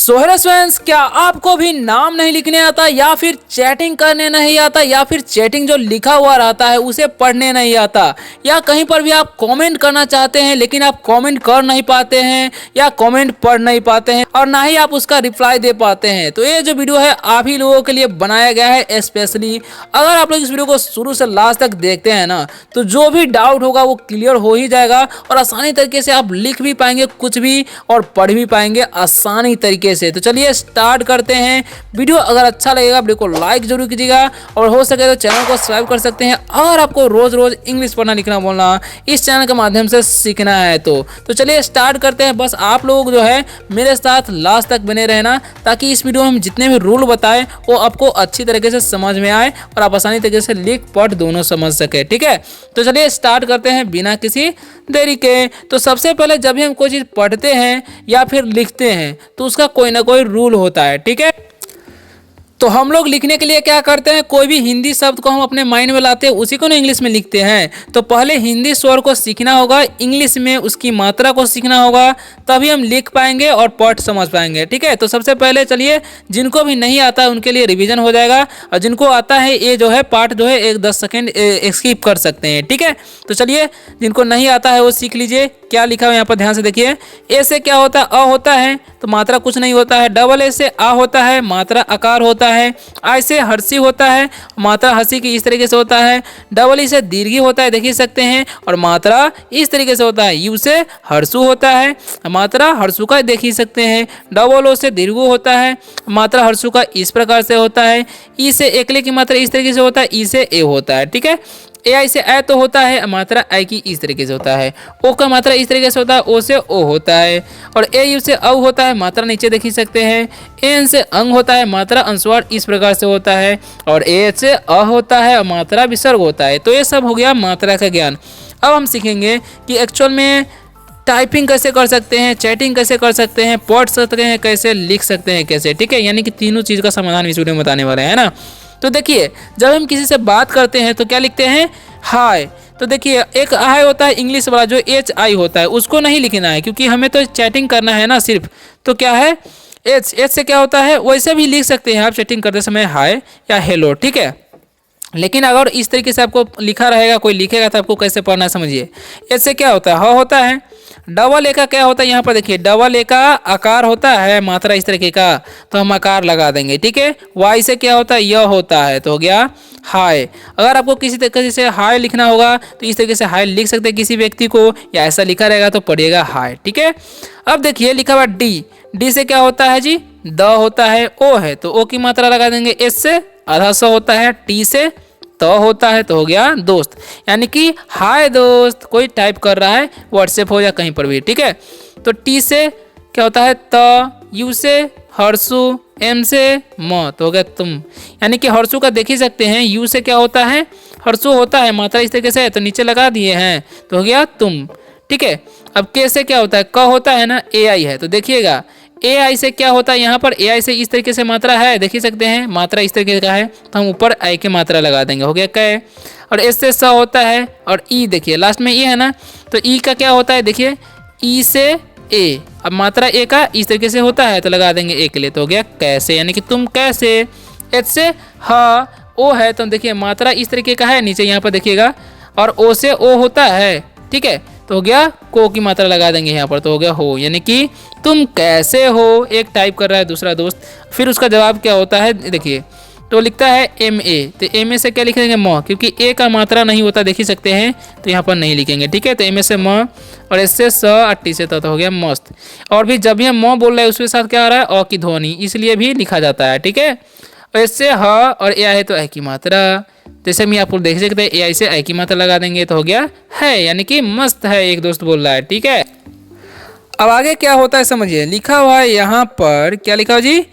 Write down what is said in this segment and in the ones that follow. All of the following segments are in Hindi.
हेलो फ्रेंड्स, क्या आपको भी नाम नहीं लिखने आता या फिर चैटिंग करने नहीं आता या फिर चैटिंग जो लिखा हुआ रहता है उसे पढ़ने नहीं आता, या कहीं पर भी आप कमेंट करना चाहते हैं लेकिन आप कमेंट कर नहीं पाते हैं या कमेंट पढ़ नहीं पाते हैं और ना ही आप उसका रिप्लाई दे पाते हैं। तो ये जो वीडियो है आप ही लोगों के लिए बनाया गया है स्पेशली। अगर आप लोग इस वीडियो को शुरू से लास्ट तक देखते हैं ना तो जो भी डाउट होगा वो क्लियर हो ही जाएगा और आसानी तरीके से आप लिख भी पाएंगे कुछ भी और पढ़ भी पाएंगे आसानी तरीके से। तो चलिए स्टार्ट करते हैं। वीडियो अगर अच्छा लगेगा वीडियो को लाइक जरूर कीजिएगा और हो सके तो चैनल को सब्सक्राइब कर सकते हैं। अगर आपको रोज रोज इंग्लिश पढ़ना लिखना बोलना इस चैनल के माध्यम से सीखना है तो चलिए स्टार्ट करते हैं। बस आप लोग जो है मेरे साथ लास्ट तक बने रहना ताकि इस वीडियो में हम जितने भी रूल बताएं वो आपको अच्छी तरीके से समझ में आए और आप आसानी तरीके से लिख पढ़ दोनों समझ सके। ठीक है, तो चलिए स्टार्ट करते हैं बिना किसी देरी के। तो सबसे पहले जब भी हम कोई चीज़ पढ़ते हैं या फिर लिखते हैं तो उसका कोई ना कोई रूल होता है। ठीक है, तो हम लोग लिखने के लिए क्या करते हैं, कोई भी हिंदी शब्द को हम अपने माइंड में लाते हैं उसी को ना इंग्लिश में लिखते हैं। तो पहले हिंदी स्वर को सीखना होगा, इंग्लिश में उसकी मात्रा को सीखना होगा, तभी हम लिख पाएंगे और पढ़ समझ पाएंगे। ठीक है, तो सबसे पहले चलिए जिनको भी नहीं आता है उनके लिए रिवीजन हो जाएगा और जिनको आता है ये जो है पार्ट जो है 10 सेकेंड स्किप कर सकते हैं। ठीक है, तो चलिए जिनको नहीं आता है वो सीख लीजिए। क्या लिखा हुआ यहाँ पर ध्यान से देखिए। ए से क्या होता है, अ होता है तो मात्रा कुछ नहीं होता है। डबल ए से आ होता है, मात्रा आकार होता है। आई से हर्षी होता है, मात्रा हर्षी की इस तरीके से होता है। डबल ई से दीर्घी होता है, देख ही सकते हैं, और मात्रा इस तरीके से होता है। यू से हर्षु होता है, मात्रा हर्षु का देख ही सकते हैं। डबल ओ से दीर्घु होता है, मात्रा हर्षु का इस प्रकार से होता है। ई से एकले की मात्रा इस तरीके से होता है, ई से ए होता है। ठीक है, ए आई से ऐ तो होता है, मात्रा आई की इस तरीके से होता है। ओ का मात्रा इस तरीके से होता है, ओ से ओ होता है। और ए यू से औ होता है, मात्रा नीचे देख ही सकते हैं। एन से अंग होता है, मात्रा अनुस्वार इस प्रकार से होता है। और ए से अ होता है और मात्रा विसर्ग होता है। तो ये सब हो गया मात्रा का ज्ञान। अब हम सीखेंगे कि एक्चुअल में टाइपिंग कैसे कर सकते हैं, चैटिंग कैसे कर सकते हैं, पढ़ सकते हैं कैसे, लिख सकते हैं कैसे। ठीक है, यानी कि तीनों चीज़ का समाधान इस वीडियो में बताने वाले हैं ना। तो देखिए जब हम किसी से बात करते हैं तो क्या लिखते हैं, हाय। तो देखिए एक हाय होता है इंग्लिश वाला जो एच आई होता है, उसको नहीं लिखना है क्योंकि हमें तो चैटिंग करना है ना सिर्फ। तो क्या है, एच से क्या होता है, वैसे भी लिख सकते हैं आप चैटिंग करते समय हाय या हेलो। ठीक है, लेकिन अगर इस तरीके से आपको लिखा रहेगा, कोई लिखेगा तो आपको कैसे पढ़ना है समझिए। एच से क्या होता है, ह होता है। डबल ए का क्या होता है, यहाँ पर देखिए डबल ए का आकार होता है, मात्रा इस तरीके का, तो हम आकार लगा देंगे। ठीक है, वाई से क्या होता है, यह होता है, तो हो गया हाय। अगर आपको किसी तरीके से हाय लिखना होगा तो इस तरीके से हाय लिख सकते हैं किसी व्यक्ति को, या ऐसा लिखा रहेगा तो पढ़िएगा हाय। ठीक है, अब देखिए लिखा हुआ डी। डी से क्या होता है जी, द होता है। ओ है तो ओ की मात्रा लगा देंगे। एस से आधा स होता है। टी से तो होता है, तो हो गया दोस्त, यानी कि हाय दोस्त, कोई टाइप कर रहा है व्हाट्सएप हो या कहीं पर भी। ठीक है, तो टी से क्या होता है, त। यू से हर्षु, एम से म, तो हो गया तुम, यानी कि हर्षु का देख ही सकते हैं। यू से क्या होता है, हर्षु होता है, मात्रा इस तरीके से है तो नीचे लगा दिए हैं, तो हो गया तुम। ठीक है, अब के से क्या होता है, क होता है ना, ए आई है, तो देखिएगा ए आई से क्या होता है, यहाँ पर ए आई से इस तरीके से मात्रा है, देख ही सकते हैं, मात्रा इस तरीके का है तो हम ऊपर आई की मात्रा लगा देंगे, हो गया कै। और एस से स होता है। और ई देखिए लास्ट में ई है ना, तो ई का क्या होता है, देखिए ई से ए, अब मात्रा ए का इस तरीके से होता है तो लगा देंगे ए के लिए, तो हो गया कैसे, यानी कि तुम कैसे। एच से ह, ओ है तो देखिए मात्रा इस तरीके का है, नीचे यहाँ पर देखिएगा, और ओ से ओ होता है। ठीक है, तो हो गया को की मात्रा लगा देंगे यहाँ पर, तो हो गया हो, यानी कि तुम कैसे हो। एक टाइप कर रहा है दूसरा दोस्त, फिर उसका जवाब क्या होता है, देखिए तो लिखता है एम ए, तो एम ए से क्या लिख देंगे, म, क्योंकि ए का मात्रा नहीं होता देख ही सकते हैं तो यहाँ पर नहीं लिखेंगे। ठीक है, तो एम ए से म, और एस से स, और टी से तो हो गया मस्त। और भी जब भी हम म बोल रहे हैं उसके साथ क्या आ रहा है, अ की ध्वनि, इसलिए भी लिखा जाता है। ठीक है, और इससे ह और ए है तो ए की मात्रा, जैसे मैं आपको देख सकते हैं ए आई से आई की मात्रा लगा देंगे तो हो गया है, यानी कि मस्त है, एक दोस्त बोल रहा है। ठीक है, अब आगे क्या होता है समझिए। लिखा हुआ है यहाँ पर, क्या लिखा हुआ जी,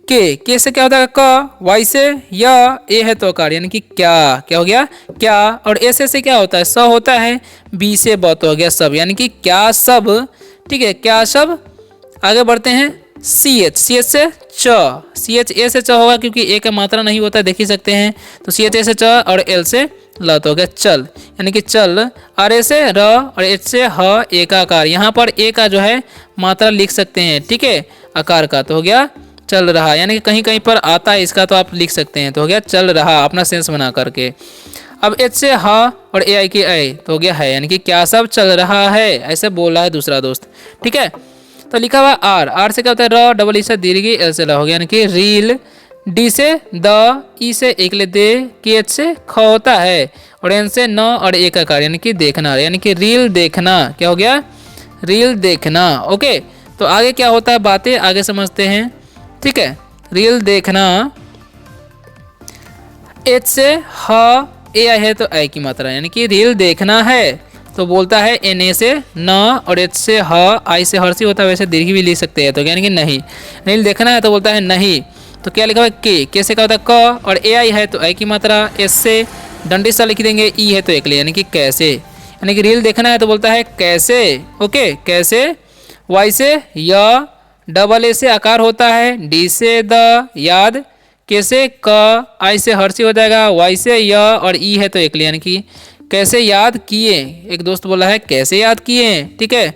के से क्या होता है, क। वाई से या, ए है तो कार, यानी कि क्या, क्या हो गया क्या। और एस से क्या होता है, स होता है। बी से ब तो हो गया सब, यानी कि क्या सब। ठीक है, क्या सब। आगे बढ़ते हैं, सी एच से च, सी एच ए से च होगा क्योंकि ए का मात्रा नहीं होता देख ही सकते हैं, तो सी एच ए से च। और एल से ल तो हो गया चल, यानी कि चल। आर से र और एच से ह ए का आकार, यहाँ पर ए का जो है मात्रा लिख सकते हैं, ठीक है, आकार का, तो हो गया चल रहा, यानी कि कहीं कहीं पर आता है इसका तो आप लिख सकते हैं, तो हो गया चल रहा अपना सेंस बना करके। अब एच से ह और ए आई के ए तो हो गया है, यानी कि क्या सब चल रहा है, ऐसे बोल रहा है दूसरा दोस्त, ठीक है। तो लिखा हुआ आर, आर से क्या होता है र, डबल ई से दीर्घ एल से ल हो गया, यानी कि रील। डी से द, ई से एक ले दे, के एच से ख होता है, और एन से न और ए का कार्य यानी कि देखना, यानी कि रील देखना, क्या हो गया रील देखना। ओके, तो आगे क्या होता है बातें आगे समझते हैं, ठीक है। रील देखना, एच से ह ए आई है तो आई की मात्रा, यानी कि रील देखना है तो बोलता है एन ए से न, और एच से ह, आई से हर्षी होता है, वैसे दीर्घ भी लिख सकते हैं, तो यानी कि नहीं। रील देखना है तो बोलता है नहीं, तो क्या लिखा हुआ है के से क्या होता है क, और ए आई है तो आई की मात्रा, एस से डंडी सा लिख देंगे, ई है तो एक ले, यानी कि कैसे, यानी कि रील देखना है तो बोलता है कैसे। ओके, कैसे। वाई से य, डबल ए से आकार होता है, डी से द याद, के से क, आई से हर्षी हो जाएगा, वाई से य और ई है तो एक ले, यानी कि कैसे याद किए। एक दोस्त बोला है कैसे याद किए, ठीक है,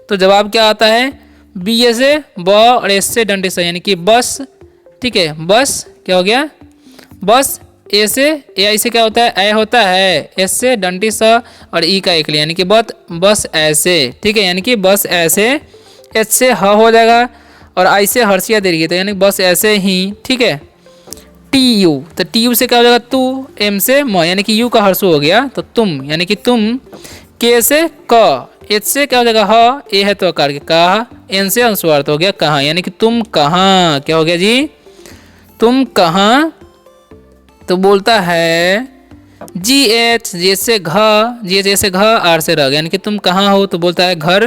तो जवाब क्या आता है बी ए से ब और एस से डंडे से, यानी कि बस, ठीक है, बस क्या हो गया बस। ए से ए आई से क्या होता है ए होता है, एस से डंडी सा और ई का एक ले, यानी कि बस ऐसे, ठीक है, यानी कि बस ऐसे। एच से ह हो जाएगा और आई से हर्षिया दे रही है, तो यानी बस ऐसे ही, ठीक है। टी यू, तो टी यू से क्या हो जाएगा तू, एम से म, यानी कि यू का हर्षु हो गया तो तुम, यानी कि तुम। के से क, एच से क्या हो जाएगा ह, ए है तो आकार के कहा, एन से अनुस्वार हो गया कहाँ, यानी कि तुम कहाँ, क्या हो गया जी तुम कहाँ। तो बोलता है जी एच, जे से घ, जी एच से घ, आर से रह, यानी कि तुम कहाँ हो, तो बोलता है घर।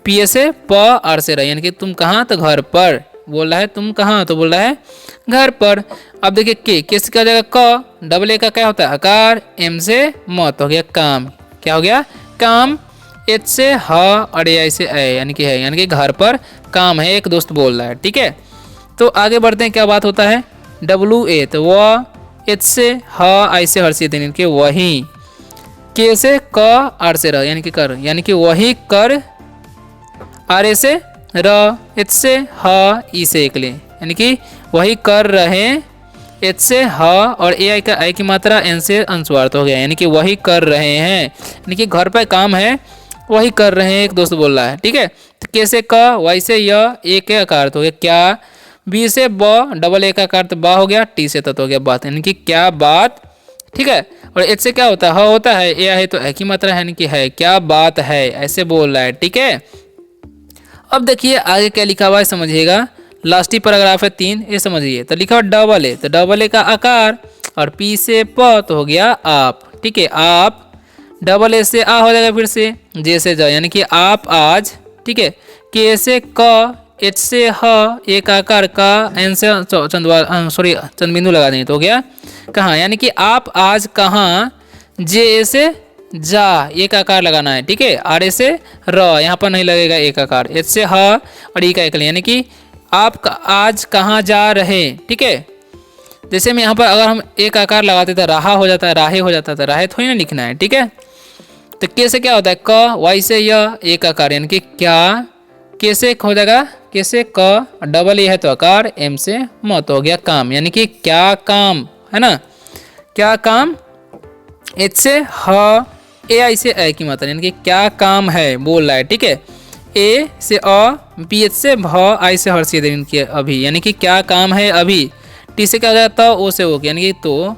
पी ए से प, आर से रह, यानी कि तुम कहाँ, तो घर पर, बोल रहा है तुम कहाँ, तो बोल रहा है घर पर। अब देखिए के से क्या हो जाएगा क, डबल ए का क्या होता है आकार, एम से म तो हो गया काम, क्या हो गया काम। एच से ह और ए आई से ए, यानी कि है, यानी कि घर पर काम है, एक दोस्त बोल रहा है, ठीक है। तो आगे बढ़ते हैं, क्या बात होता है डब्लू ए, तो वह, एच से ह, आई से हर्षित, यानी कि वही। के से क, आर से र, यानी कि कर, यानी कि वही कर। आर ए से र, एच से ह, ई से एक ले, यानी कि वही कर रहे। एच से ह और ए आई का आई की मात्रा एन से अनुस्वार हो गया, यानी कि वही कर रहे हैं, यानी कि घर पर काम है वही कर रहे हैं, एक दोस्त बोल रहा है, ठीक है। तो के से क, वाई से य, ए के आकार तो हो गया क्या। बी से ब, डबल ए का आकार तो बा हो गया, टी से तो हो गया बात, यानी कि क्या बात, ठीक है। और एच से क्या होता है ह होता है, ए है तो ए की मात्रा है, यानी कि है क्या बात है, ऐसे बोल रहा है, ठीक है। अब देखिए आगे क्या लिखा हुआ है समझिएगा, लास्ट ही पैराग्राफ है 3, ये समझिए। तो लिखा हुआ डबल ए, तो डबल ए का आकार, और पी से प तो हो गया आप, ठीक है आप। डबल ए से आ हो जाएगा फिर से, जे से ज, यानी कि आप आज, ठीक है। के से क, एच से ह, ए का आकार का, एन से चंदबिंदु लगा देंगे तो हो गया कहाँ, यानी कि आप आज कहाँ। जे ए से जा, एक आकार लगाना है, ठीक है। आर ए से र, यहाँ पर नहीं लगेगा एक आकार। एच से ह और ई का एक, यानी कि आप आज कहाँ जा रहे, ठीक है। जैसे में यहाँ पर अगर हम एक आकार लगाते तो रहा हो जाता है, राहे हो जाता है, तो राहे थोड़ी ना लिखना है, ठीक है। तो के से क्या होता है क, वाई से य, एक आकार, यानी कि क्या। के से हो जाएगा के से क, डबल ए है तो आकार, एम से म तो हो गया काम, यानी कि क्या काम, है ना क्या काम। एच से ह, ए आई से ए की मात्रा, यानी कि क्या काम है बोल रहा है, ठीक है। ए से अ, बी एच से भ, आई से हर्षित, इनके अभी, यानी कि क्या काम है अभी। टी से क्या हो जाता है ओ से ओ, यानी कि तो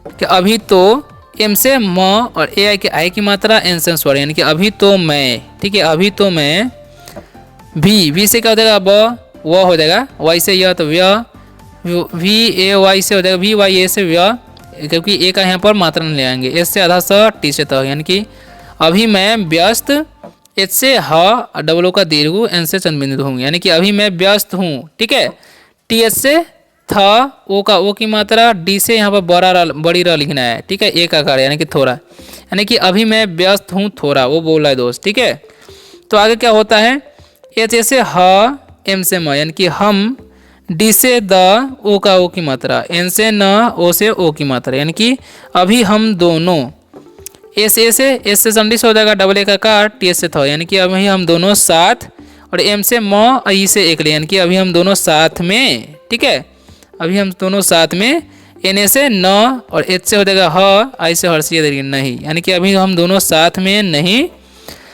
कि अभी तो। एम से म और ए आई के आई की मात्रा एन से स्वर, यानी कि अभी तो मैं, ठीक है अभी तो मैं। भी से क्या हो जाएगा ब, व हो जाएगा। वाई से यह तो व्य, वी ए वाई से हो जाएगा वी वाई ए से व्य, क्योंकि ए का यहाँ पर मात्रा नहीं ले आएंगे। एस से आधा स, टी से त, यानी कि अभी मैं व्यस्त। एच से ह, डबल ओ का दीर्घ, एन से चंद्रबिंदु हूँ, यानी कि अभी मैं व्यस्त हूँ, ठीक है। टी एच से था, ओ का ओ की मात्रा, डी से यहाँ पर बड़ी र लिखना है, ठीक है। एक आकार यानी कि थोड़ा, यानी कि अभी मैं व्यस्त हूँ थोड़ा, वो बोल रहा है दोस्त, ठीक है। तो आगे क्या होता है, एच से ह, एम से म, यानी कि हम। डी से द, ओ का ओ की मात्रा, एन से न, ओ से ओ की मात्रा, यानी कि अभी हम दोनों, एस से जन्डिस हो जाएगा, डबल ए का कार, टी एस से थ, यानी कि अभी हम दोनों साथ, और एम से म, ई से एकले, यानी कि अभी हम दोनों साथ में, ठीक है, अभी हम दोनों साथ में, एन ए से न, और एच से हो जाएगा ह, आई से हर्षी नहीं, यानी कि अभी हम दोनों साथ में नहीं।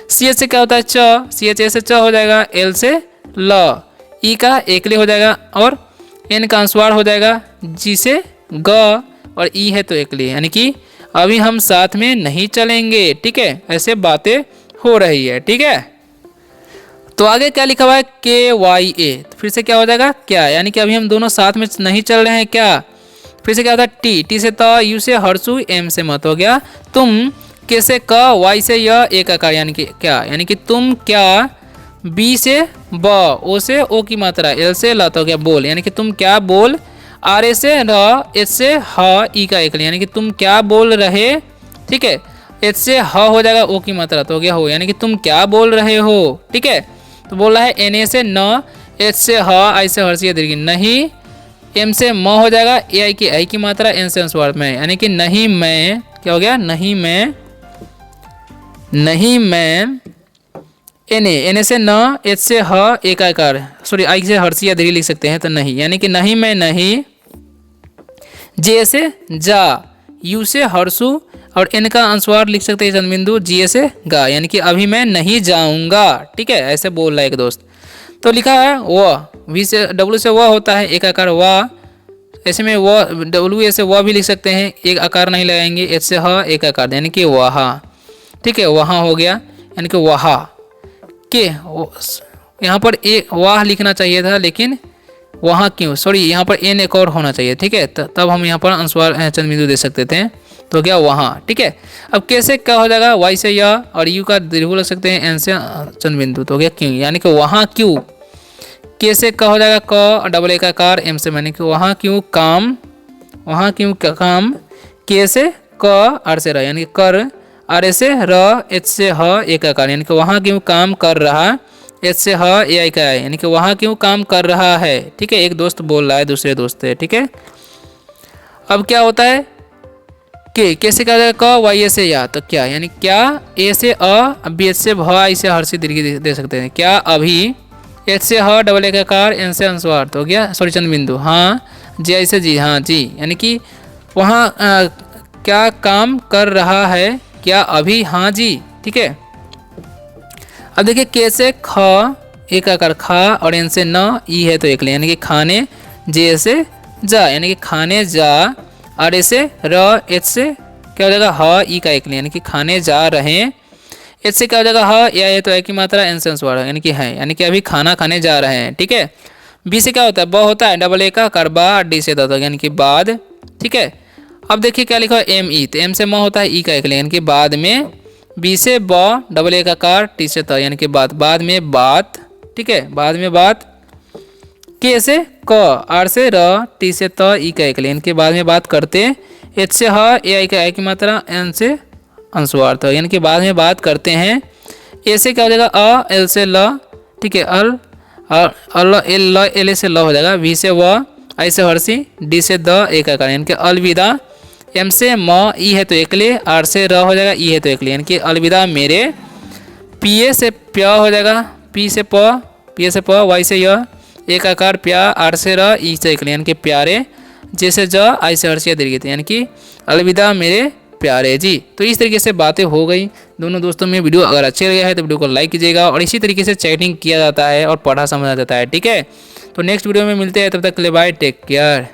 सी एच से क्या होता है च, सी एच ए से च हो जाएगा, एल से ल, ई का एकले हो जाएगा, और एन का अनुस्वार हो जाएगा, जी से ग, और ई है तो एकले, यानी कि अभी हम साथ में नहीं चलेंगे, ठीक है, ऐसे बातें हो रही है, ठीक है। तो आगे क्या लिखा हुआ है, के वाई ए, तो फिर से क्या हो जाएगा क्या, यानी कि अभी हम दोनों साथ में नहीं चल रहे हैं क्या। फिर से क्या होता है टी, टी से त, यू से हर्षु, एम से मत हो गया, तुम, के से क, वाई से य, ए का कार, यानी कि क्या, यानी कि तुम क्या, बी से ब, ओ से ओ की मात्रा, एल से ल तो हो गया बोल, यानी कि तुम क्या बोल, आर ए से र, एच से ह, ई का एकल, यानी कि तुम क्या बोल रहे, ठीक है, एच से ह हो जाएगा, ओ की मात्रा तो हो गया हो, यानी कि तुम क्या बोल रहे हो, ठीक है। तो बोल रहा है एन ए से न, एच से ह, आई से हर्षी दीर्घ नहीं, एम से म हो जाएगा, ए आई की आई की मात्रा, एन से अनुस्वार में, यानी कि नहीं मैं, क्या हो गया, नहीं मैं, नहीं मैं, एन ए से न, एच से ह, ए का आकार, सॉरी आई से हर्षी या दीर्घ लिख सकते हैं तो नहीं, यानी कि नहीं मैं नहीं, जे से जा, यू से हर्षु, और एन का अनुस्वार लिख सकते हैं चंद्रबिंदु, जी से गा, यानी कि अभी मैं नहीं जाऊंगा, ठीक है, ऐसे बोल रहा है एक दोस्त। तो लिखा है वह, वी से डब्ल्यू से वह होता है, एक आकार वाह, ऐसे में वह डब्ल्यू ए से वह भी लिख सकते हैं, एक आकार नहीं लगाएंगे, एच से ह, एक आकार, यानी कि वहाँ, ठीक है, वहाँ हो गया, यानी कि वहाँ के, यहाँ पर एक वाह लिखना चाहिए था, लेकिन वहाँ क्यों, सॉरी यहाँ पर एन एक और होना चाहिए, ठीक है, तब हम यहाँ पर अनुस्वार चंद्रबिंदु दे सकते थे, तो क्या वहाँ, ठीक है। अब कैसे क्या हो जाएगा, वाई से या, और यू का दीर्घ लग सकते हैं, एन से चंद्रबिंदु, तो क्या क्यों, यानी कि वहाँ क्यों, के से क हो जाएगा क, और डबल ए का कार, एम से मैंने कि वहाँ क्यों काम, वहाँ क्यों काम, के से क, आर से र, यानी कि कर, आर ए से र, एच से ह, ए का कार, यानी कि वहाँ क्यों काम कर रहा, एच से ह, ए आई का है, यानी कि वहाँ क्यों काम कर रहा है, ठीक है, एक दोस्त बोल रहा है दूसरे दोस्त से, ठीक है। अब क्या होता है के, कैसे क्या जाएगा क, वाई ए से या, तो क्या, यानी क्या, ए से अ, बी एच से भ, आई से हर्षी दीर्घ दे सकते हैं, क्या अभी, एच से ह, डबल ए का कार, एन से अनुस्वार तो हो गया, सॉरी चंद्रबिंदु, हाँ, जे आई से जी, हाँ जी, यानी कि वहाँ क्या काम कर रहा है, क्या अभी, हाँ जी, ठीक है। अब देखिए के से ख, एक आकार खा, और एन से न, ई है तो एक ले, यानी कि खाने, जे से जा, यानी कि खाने जा, आर ए से र, एच से क्या हो जाएगा ह, ई का एक ले, यानी कि खाने जा रहे, एच से क्या हो जाएगा ह, या है तो ए की मात्रा, एन से अनुस्वार, यानी कि है, यानी कि अभी खाना खाने जा रहे हैं, ठीक है। बी से क्या होता है ब होता है, डबल ए का करबा, डी से द, यानी कि बाद, ठीक है। अब देखिए क्या लिखा है एम ई, तो एम से म होता है, ई का एक ले, यानी कि बाद में, बी से ब, डबल ए का कार, टी से त, यानी कि बाद, बाद में बात, ठीक है, बाद में बात, के से क, आर से र, टी से त, ई का एक ले, यानी कि बाद में बात करते, एच से ह, ए आई का आई की मात्रा, एन से अनुस्वार तो, यानी कि बाद में बात करते हैं। ए से क्या हो जाएगा अ, एल से ल, ठीक है, अल एल ल, एल से ल हो जाएगा, वी से व, आई से हर्षी, डी से द, ए का कार, यानी कि अलविदा, एम से म, ई है तो एकले, आर से र हो जाएगा, ई है तो एकले, यानी कि अलविदा मेरे, पी ए से प्य हो जाएगा, पी से प, पी ए से प, वाई से य, एक आकार प्या, आर से र, ई से एकले, यानी कि प्यारे, जे से ज, आई से हर्षी दीर्घ, यानी कि अलविदा मेरे प्यारे जी। तो इस तरीके से बातें हो गई दोनों दोस्तों में। वीडियो अगर अच्छे लगे है तो वीडियो को लाइक कीजिएगा, और इसी तरीके से चैटिंग किया जाता है और पढ़ा समझा जाता है, ठीक है। तो नेक्स्ट वीडियो में मिलते हैं, तब तक के लिए बाय, टेक केयर।